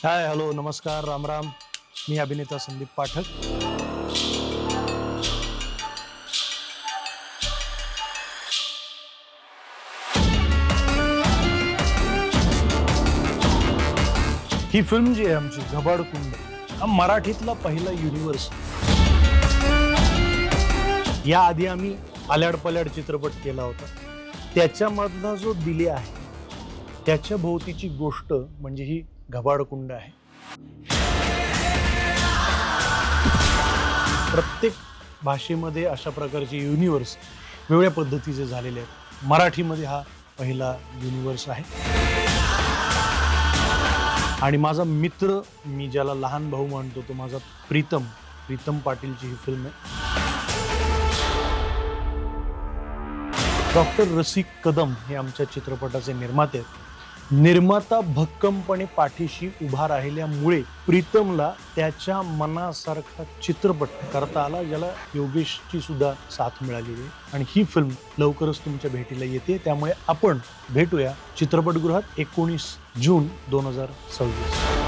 हाय, hello, नमस्कार, राम राम. मी अभिनेता संदीप पाठक. ही film जी आहे आमची घबाडकुंड, हा मराठीतला पहिला युनिव्हर्स. याआधी आम्ही आल्याड पल्याड चित्रपट केला होता. त्याच्यामधला जो दिले आहे त्याच्या भोवतीची गोष्ट म्हणजे ही घबाडकुंड आहे. प्रत्येक भाषेमध्ये अशा प्रकारचे युनिव्हर्स वेगळ्या पद्धतीचे झालेले आहेत. मराठीमध्ये हा पहिला युनिव्हर्स आहे. आणि माझा मित्र, मी ज्याला लहान भाऊ मानतो, तो माझा प्रीतम पाटीलची ही फिल्म आहे. डॉक्टर रसिक कदम हे आमच्या चित्रपटाचे निर्माते आहेत. निर्माता भक्कमपणे पाठीशी उभा राहिल्यामुळे प्रीतमला त्याच्या मनासारखा चित्रपट करता आला, ज्याला योगेशची सुद्धा साथ मिळालेली आहे. आणि ही फिल्म लवकरच तुमच्या भेटीला येते. त्यामुळे आपण भेटूया चित्रपटगृहात 19 जून 2026.